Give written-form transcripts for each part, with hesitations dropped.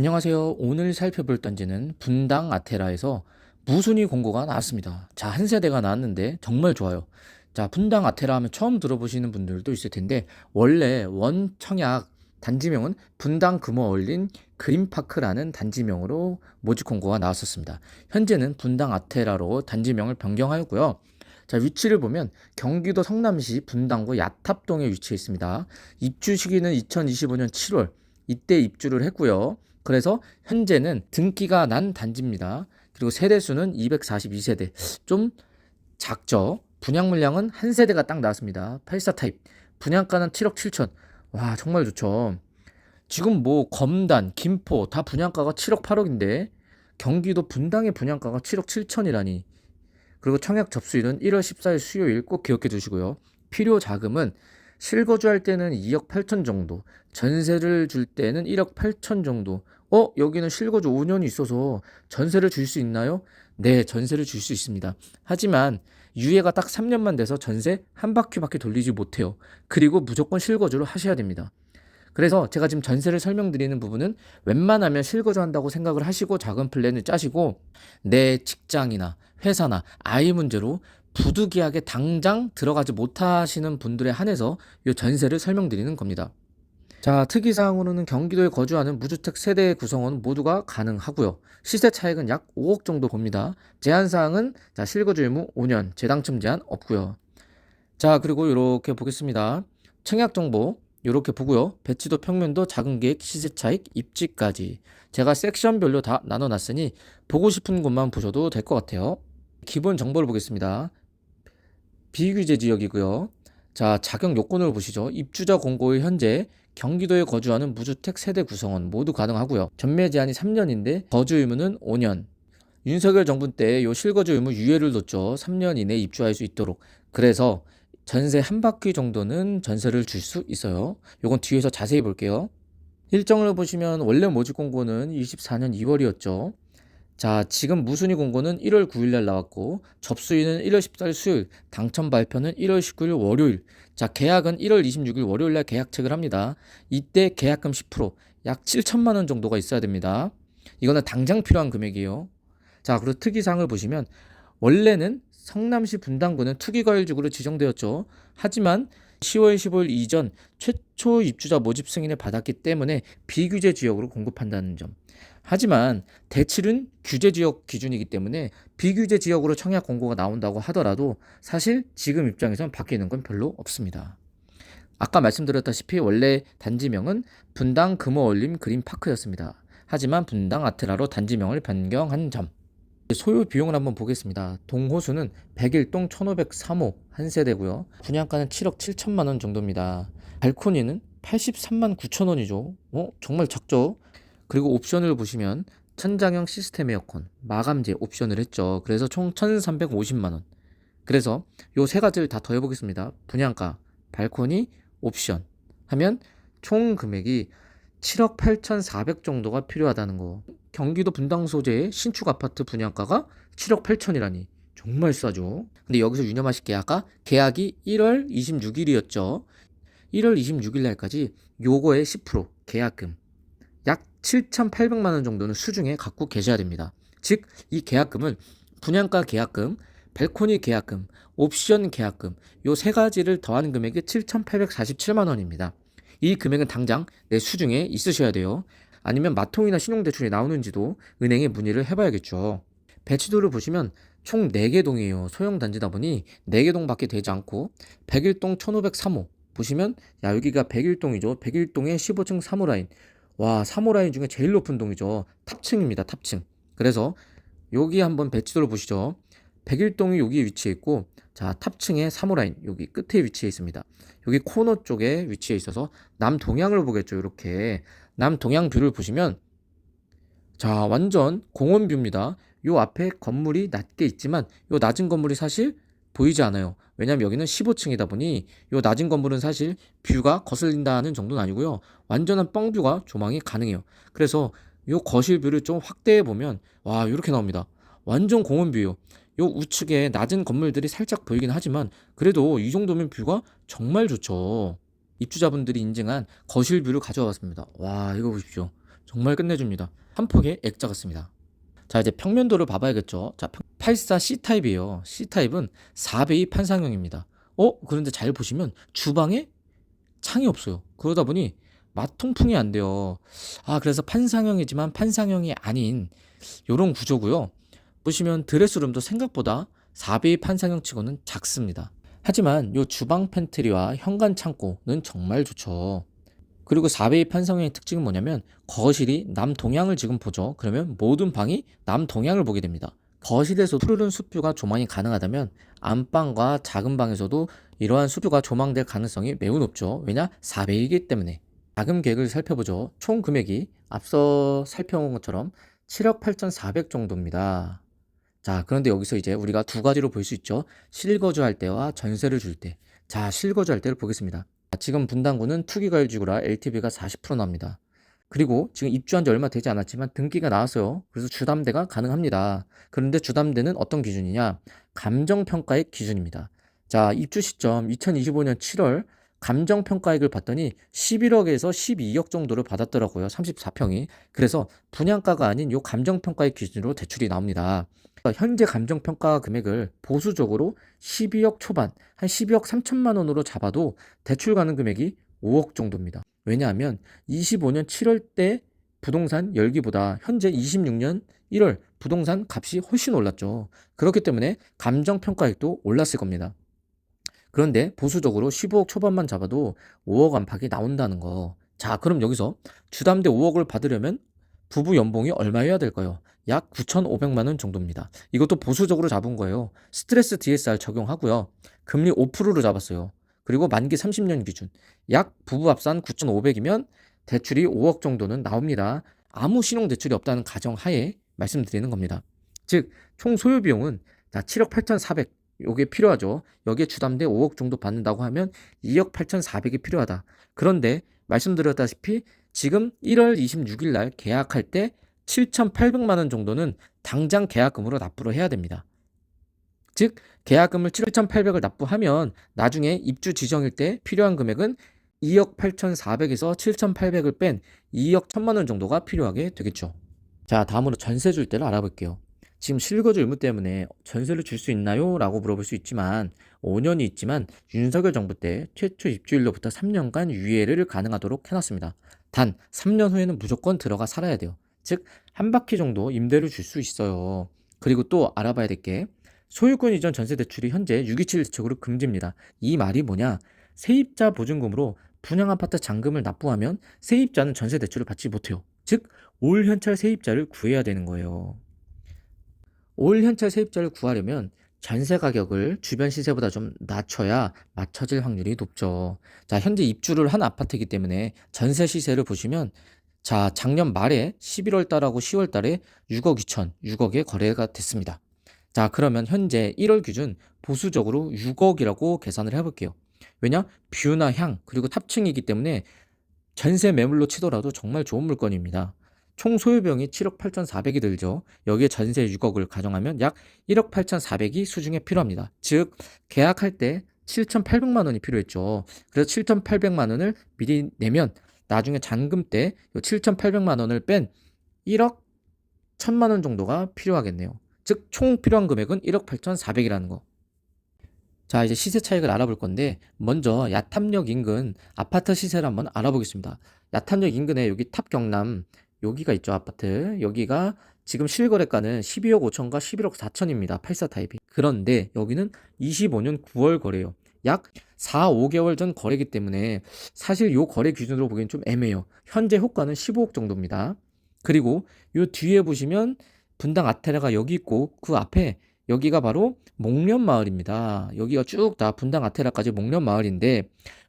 안녕하세요. 오늘 살펴볼 단지는 분당 아테라에서 무순위 공고가 나왔습니다. 자, 한 세대가 나왔는데 정말 좋아요. 자, 분당 아테라 하면 처음 들어보시는 분들도 있을 텐데 원래 원청약 단지명은 분당 금호얼린 그린파크라는 단지명으로 모집 공고가 나왔었습니다. 현재는 분당 아테라로 단지명을 변경하였고요. 자, 위치를 보면 경기도 성남시 분당구 야탑동에 위치해 있습니다. 입주 시기는 2025년 7월 이때 입주를 했고요. 그래서 현재는 등기가 난 단지입니다. 그리고 세대수는 242세대. 좀 작죠? 분양 물량은 한 세대가 딱 나왔습니다. 84 타입. 분양가는 7억 7천. 와, 정말 좋죠. 지금 뭐 검단, 김포 다 분양가가 7억 8억인데 경기도 분당의 분양가가 7억 7천이라니. 그리고 청약 접수일은 1월 14일 수요일 꼭 기억해 두시고요. 필요 자금은 실거주할 때는 2억 8천 정도, 전세를 줄 때는 1억 8천 정도. 여기는 실거주 5년이 있어서 전세를 줄 수 있나요? 네, 전세를 줄 수 있습니다. 하지만 유예가 딱 3년만 돼서 전세 한 바퀴밖에 돌리지 못해요. 그리고 무조건 실거주를 하셔야 됩니다. 그래서 제가 지금 전세를 설명드리는 부분은 웬만하면 실거주한다고 생각을 하시고 작은 플랜을 짜시고 내 직장이나 회사나 아이 문제로 부득이하게 당장 들어가지 못하시는 분들에 한해서 이 전세를 설명드리는 겁니다. 자, 특이사항으로는 경기도에 거주하는 무주택 세대 구성원 모두가 가능하고요. 시세 차익은 약 5억 정도 봅니다. 제한사항은 실거주 의무 5년, 재당첨 제한 없고요. 자, 그리고 이렇게 보겠습니다. 청약 정보 이렇게 보고요. 배치도 평면도 작은 계획 시세 차익 입지까지 제가 섹션별로 다 나눠놨으니 보고 싶은 곳만 보셔도 될 것 같아요. 기본 정보를 보겠습니다. 비규제 지역이고요. 자, 자격 요건을 보시죠. 입주자 공고일 현재 경기도에 거주하는 무주택 세대 구성원 모두 가능하고요. 전매 제한이 3년인데 거주 의무는 5년. 윤석열 정부 때 요 실거주 의무 유예를 뒀죠. 3년 이내 입주할 수 있도록. 그래서 전세 한 바퀴 정도는 전세를 줄 수 있어요. 요건 뒤에서 자세히 볼게요. 일정을 보시면 원래 모집 공고는 24년 2월이었죠. 자, 지금 무순위 공고는 1월 9일 날 나왔고 접수일은 1월 14일 수요일, 당첨 발표는 1월 19일 월요일. 자, 계약은 1월 26일 월요일 날 계약 체크를 합니다. 이때 계약금 10%, 약 7천만 원 정도가 있어야 됩니다. 이거는 당장 필요한 금액이에요. 자, 그리고 특이사항을 보시면 원래는 성남시 분당구는 투기과열지구로 지정되었죠. 하지만 10월 15일 이전 최초 입주자 모집 승인을 받았기 때문에 비규제 지역으로 공급한다는 점. 하지만 대칠은 규제 지역 기준이기 때문에 비규제 지역으로 청약 공고가 나온다고 하더라도 사실 지금 입장에선 바뀌는 건 별로 없습니다. 아까 말씀드렸다시피 원래 단지명은 분당 금호얼림 그린파크였습니다. 하지만 분당 아트라로 단지명을 변경한 점. 소요 비용을 한번 보겠습니다. 동호수는 101동 1503호 한 세대고요. 분양가는 7억 7천만 원 정도입니다. 발코니는 83만 9천 원이죠. 정말 작죠? 그리고 옵션을 보시면 천장형 시스템 에어컨, 마감재 옵션을 했죠. 그래서 총 1,350만 원. 그래서 요 세 가지를 다 더해보겠습니다. 분양가, 발코니, 옵션 하면 총 금액이 7억 8,400 정도가 필요하다는 거. 경기도 분당 소재의 신축 아파트 분양가가 7억 8천이라니 정말 싸죠. 근데 여기서 유념하실 게 아까 계약이 1월 26일이었죠. 1월 26일 날까지 요거의 10% 계약금 약 7,800만 원 정도는 수중에 갖고 계셔야 됩니다. 즉 이 계약금은 분양가 계약금, 발코니 계약금, 옵션 계약금 요 세 가지를 더한 금액이 7,847만 원입니다. 이 금액은 당장 내 수중에 있으셔야 돼요. 아니면 마통이나 신용대출이 나오는지도 은행에 문의를 해봐야겠죠. 배치도를 보시면 총 4개 동이에요. 소형 단지다 보니 4개 동밖에 되지 않고 101동 1503호 보시면 여기가 101동이죠. 101동의 15층 3호 라인. 와, 3호 라인 중에 제일 높은 동이죠. 탑층입니다. 탑층. 그래서 여기 한번 배치도를 보시죠. 101동이 여기에 위치해 있고 자, 탑층의 3호 라인 여기 끝에 위치해 있습니다. 여기 코너 쪽에 위치해 있어서 남동향을 보겠죠. 이렇게 남동향 뷰를 보시면 자, 완전 공원 뷰입니다. 요 앞에 건물이 낮게 있지만 요 낮은 건물이 사실 보이지 않아요. 왜냐면 여기는 15층이다 보니 요 낮은 건물은 사실 뷰가 거슬린다는 정도는 아니고요. 완전한 뻥뷰가 조망이 가능해요. 그래서 요 거실 뷰를 좀 확대해 보면 와, 이렇게 나옵니다. 완전 공원 뷰요. 요 우측에 낮은 건물들이 살짝 보이긴 하지만 그래도 이 정도면 뷰가 정말 좋죠. 입주자분들이 인증한 거실 뷰를 가져와 봤습니다. 와, 이거 보십시오. 정말 끝내줍니다. 한 폭의 액자 같습니다. 자, 이제 평면도를 봐봐야겠죠. 자, 84 C타입이에요. C타입은 4배의 판상형입니다. 그런데 잘 보시면 주방에 창이 없어요. 그러다 보니 마통풍이 안 돼요. 그래서 판상형이지만 판상형이 아닌 요런 구조고요. 보시면 드레스룸도 생각보다 4배의 판상형 치고는 작습니다. 하지만 요 주방 팬트리와 현관 창고는 정말 좋죠. 그리고 4배의 판상형의 특징은 뭐냐면 거실이 남동향을 지금 보죠. 그러면 모든 방이 남동향을 보게 됩니다. 거실에서 푸르른 숲뷰가 조망이 가능하다면 안방과 작은 방에서도 이러한 숲뷰가 조망될 가능성이 매우 높죠. 왜냐? 4배이기 때문에. 자금 계획을 살펴보죠. 총 금액이 앞서 살펴본 것처럼 7억 8,400 정도입니다. 자, 그런데 여기서 이제 우리가 두 가지로 볼 수 있죠. 실거주할 때와 전세를 줄 때. 자, 실거주할 때를 보겠습니다. 지금 분당구는 투기과열지구라 LTV가 40% 납니다. 그리고 지금 입주한 지 얼마 되지 않았지만 등기가 나왔어요. 그래서 주담대가 가능합니다. 그런데 주담대는 어떤 기준이냐? 감정평가액 기준입니다. 자, 입주 시점 2025년 7월 감정평가액을 봤더니 11억에서 12억 정도를 받았더라고요. 34평이. 그래서 분양가가 아닌 요 감정평가액 기준으로 대출이 나옵니다. 현재 감정평가 금액을 보수적으로 12억 초반, 한 12억 3천만 원으로 잡아도 대출 가능 금액이 5억 정도입니다. 왜냐하면 25년 7월 때 부동산 열기보다 현재 26년 1월 부동산 값이 훨씬 올랐죠. 그렇기 때문에 감정평가액도 올랐을 겁니다. 그런데 보수적으로 15억 초반만 잡아도 5억 안팎이 나온다는 거. 자, 그럼 여기서 주담대 5억을 받으려면 부부 연봉이 얼마여야 될까요? 약 9,500만 원 정도입니다. 이것도 보수적으로 잡은 거예요. 스트레스 DSR 적용하고요. 금리 5%로 잡았어요. 그리고 만기 30년 기준. 약 부부 합산 9,500이면 대출이 5억 정도는 나옵니다. 아무 신용 대출이 없다는 가정 하에 말씀드리는 겁니다. 즉, 총 소요 비용은 7억 8,400 요게 필요하죠. 여기에 주담대 5억 정도 받는다고 하면 2억 8,400이 필요하다. 그런데 말씀드렸다시피 지금 1월 26일 날 계약할 때 7,800만 원 정도는 당장 계약금으로 납부를 해야 됩니다. 즉 계약금을 7,800을 납부하면 나중에 입주 지정일 때 필요한 금액은 2억 8,400에서 7,800을 뺀 2억 1천만 원 정도가 필요하게 되겠죠. 자, 다음으로 전세 줄 때를 알아볼게요. 지금 실거주 의무 때문에 전세를 줄 수 있나요? 라고 물어볼 수 있지만 5년이 있지만 윤석열 정부 때 최초 입주일로부터 3년간 유예를 가능하도록 해놨습니다. 단 3년 후에는 무조건 들어가 살아야 돼요. 즉 한 바퀴 정도 임대를 줄 수 있어요. 그리고 또 알아봐야 될 게 소유권 이전 전세 대출이 현재 627 대책으로 금지입니다. 이 말이 뭐냐? 세입자 보증금으로 분양 아파트 잔금을 납부하면 세입자는 전세 대출을 받지 못해요. 즉 올 현찰 세입자를 구해야 되는 거예요. 올 현찰 세입자를 구하려면 전세 가격을 주변 시세보다 좀 낮춰야 맞춰질 확률이 높죠. 자, 현재 입주를 한 아파트이기 때문에 전세 시세를 보시면 자, 작년 말에 11월 달하고 10월 달에 6억 2천, 6억에 거래가 됐습니다. 자, 그러면 현재 1월 기준 보수적으로 6억이라고 계산을 해볼게요. 왜냐? 뷰나 향, 그리고 탑층이기 때문에 전세 매물로 치더라도 정말 좋은 물건입니다. 총 소유비용이 7억 8,400이 들죠. 여기에 전세 6억을 가정하면 약 1억 8,400이 수중에 필요합니다. 즉 계약할 때 7,800만 원이 필요했죠. 그래서 7,800만 원을 미리 내면 나중에 잔금 때 7,800만 원을 뺀 1억 1천만 원 정도가 필요하겠네요. 즉 총 필요한 금액은 1억 8,400이라는 거. 자, 이제 시세 차익을 알아볼 건데 먼저 야탐역 인근 아파트 시세를 한번 알아보겠습니다. 야탐역 인근에 여기 탑 경남 여기가 있죠. 아파트 여기가 지금 실거래가는 12억 5천과 11억 4천입니다. 84 타입이. 그런데 여기는 25년 9월 거래요. 약 4, 5개월 전 거래이기 때문에 사실 요 거래 기준으로 보기엔 좀 애매해요. 현재 호가는 15억 정도입니다. 그리고 요 뒤에 보시면 분당 아테라가 여기 있고 그 앞에 여기가 바로 목련마을입니다. 여기가 쭉 다 분당 아테라까지 목련마을인데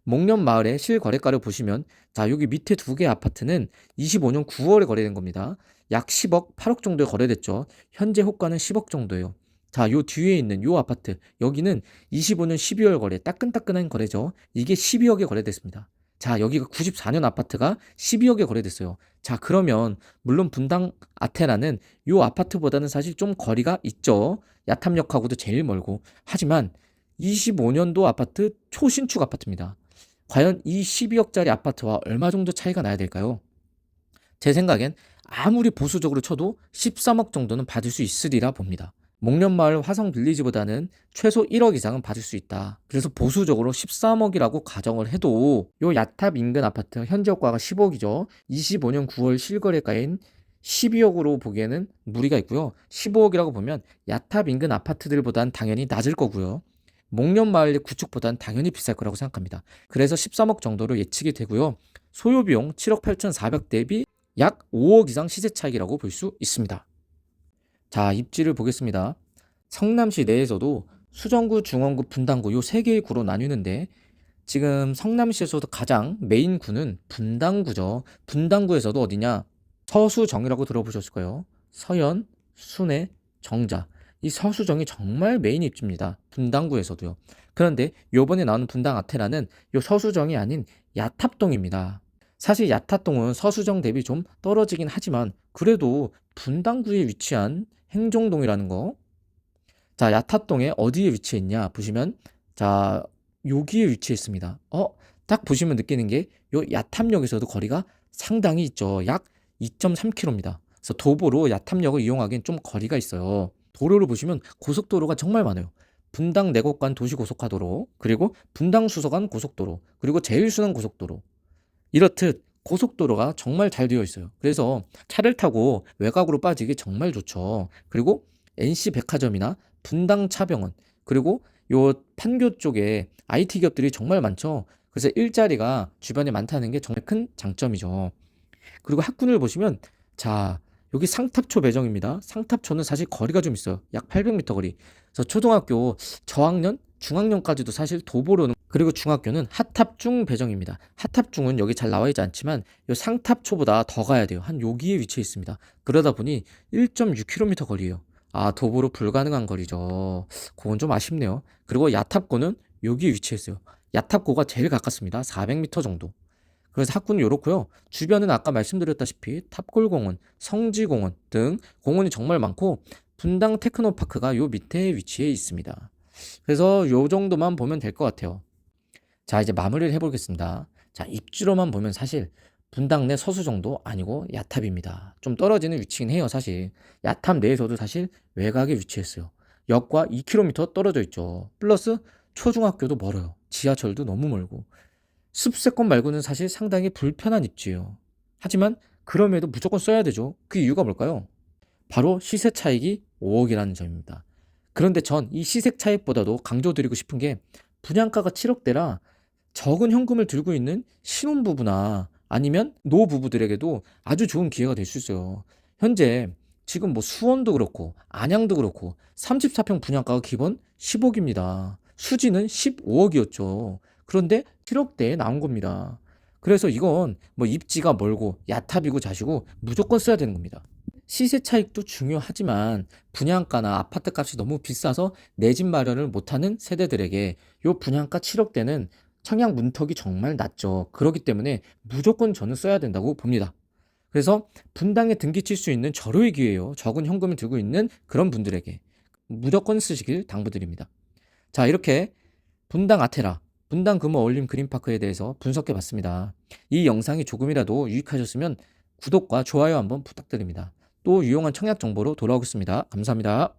목련마을의 실거래가를 보시면 자, 여기 밑에 두 개 아파트는 25년 9월에 거래된 겁니다. 약 10억, 8억 정도에 거래됐죠. 현재 호가는 10억 정도예요. 자, 요 뒤에 있는 요 아파트 여기는 25년 12월 거래, 따끈따끈한 거래죠. 이게 12억에 거래됐습니다. 자, 여기가 94년 아파트가 12억에 거래됐어요. 자, 그러면 물론 분당 아테나는 요 아파트보다는 사실 좀 거리가 있죠. 야탐역하고도 제일 멀고. 하지만 25년도 아파트 초신축 아파트입니다. 과연 이 12억짜리 아파트와 얼마 정도 차이가 나야 될까요? 제 생각엔 아무리 보수적으로 쳐도 13억 정도는 받을 수 있으리라 봅니다. 목련마을 화성 빌리지보다는 최소 1억 이상은 받을 수 있다. 그래서 보수적으로 13억이라고 가정을 해도 요 야탑 인근 아파트 현재 호가가 10억이죠. 25년 9월 실거래가인 12억으로 보기에는 무리가 있고요. 15억이라고 보면 야탑 인근 아파트들보단 당연히 낮을 거고요. 목련마을 구축보단 당연히 비쌀 거라고 생각합니다. 그래서 13억 정도로 예측이 되고요. 소요비용 7억 8,400 대비 약 5억 이상 시세 차익이라고 볼 수 있습니다. 자, 입지를 보겠습니다. 성남시 내에서도 수정구, 중원구, 분당구 요 세 개의 구로 나뉘는데 지금 성남시에서도 가장 메인 구는 분당구죠. 분당구에서도 어디냐? 서수정이라고 들어보셨을 거예요. 서현, 순회, 정자. 이 서수정이 정말 메인 입지입니다. 분당구에서도요. 그런데 요번에 나오는 분당 아테라는 요 서수정이 아닌 야탑동입니다. 사실 야탑동은 서수정 대비 좀 떨어지긴 하지만 그래도 분당구에 위치한 행정동이라는 거. 자, 야탑동에 어디에 위치해 있냐 보시면 자, 여기에 위치해 있습니다. 딱 보시면 느끼는 게 요 야탑역에서도 거리가 상당히 있죠. 약 2.3km입니다. 그래서 도보로 야탑역을 이용하기엔 좀 거리가 있어요. 도로를 보시면 고속도로가 정말 많아요. 분당 내곡간 도시고속화도로, 그리고 분당 수서간 고속도로, 그리고 제일순환 고속도로. 이렇듯 고속도로가 정말 잘 되어 있어요. 그래서 차를 타고 외곽으로 빠지기 정말 좋죠. 그리고 NC백화점이나 분당차병원, 그리고 요 판교 쪽에 IT 기업들이 정말 많죠. 그래서 일자리가 주변에 많다는 게 정말 큰 장점이죠. 그리고 학군을 보시면 자, 여기 상탑초 배정입니다. 상탑초는 사실 거리가 좀 있어요. 약 800m 거리. 그래서 초등학교 저학년, 중학년까지도 사실 도보로는, 그리고 중학교는 하탑중 배정입니다. 하탑중은 여기 잘 나와 있지 않지만 요 상탑초보다 더 가야 돼요. 한 여기에 위치해 있습니다. 그러다 보니 1.6km 거리예요. 아, 도보로 불가능한 거리죠. 그건 좀 아쉽네요. 그리고 야탑고는 여기에 위치했어요. 야탑고가 제일 가깝습니다. 400m 정도. 그래서 학군은 이렇고요. 주변은 아까 말씀드렸다시피 탑골공원, 성지공원 등 공원이 정말 많고 분당 테크노파크가 요 밑에 위치해 있습니다. 그래서 요 정도만 보면 될 것 같아요. 자, 이제 마무리를 해보겠습니다. 자, 입지로만 보면 사실 분당 내 서수 정도 아니고 야탑입니다. 좀 떨어지는 위치긴 해요, 사실. 야탑 내에서도 사실 외곽에 위치했어요. 역과 2km 떨어져 있죠. 플러스 초중학교도 멀어요. 지하철도 너무 멀고. 숲세권 말고는 사실 상당히 불편한 입지예요. 하지만 그럼에도 무조건 써야 되죠. 그 이유가 뭘까요? 바로 시세 차익이 5억이라는 점입니다. 그런데 전 이 시세 차익보다도 강조드리고 싶은 게 분양가가 7억대라 적은 현금을 들고 있는 신혼부부나 아니면 노부부들에게도 아주 좋은 기회가 될 수 있어요. 현재 지금 뭐 수원도 그렇고 안양도 그렇고 34평 분양가가 기본 10억입니다. 수지는 15억이었죠. 그런데 7억대에 나온 겁니다. 그래서 이건 뭐 입지가 멀고 야탑이고 자시고 무조건 써야 되는 겁니다. 시세 차익도 중요하지만 분양가나 아파트 값이 너무 비싸서 내 집 마련을 못하는 세대들에게 요 분양가 7억대는 청약 문턱이 정말 낮죠. 그렇기 때문에 무조건 저는 써야 된다고 봅니다. 그래서 분당에 등기칠 수 있는 절호의 기회예요. 적은 현금을 들고 있는 그런 분들에게 무조건 쓰시길 당부드립니다. 자, 이렇게 분당 아테라, 분당 금호 어울림 그린파크에 대해서 분석해 봤습니다. 이 영상이 조금이라도 유익하셨으면 구독과 좋아요 한번 부탁드립니다. 또 유용한 청약 정보로 돌아오겠습니다. 감사합니다.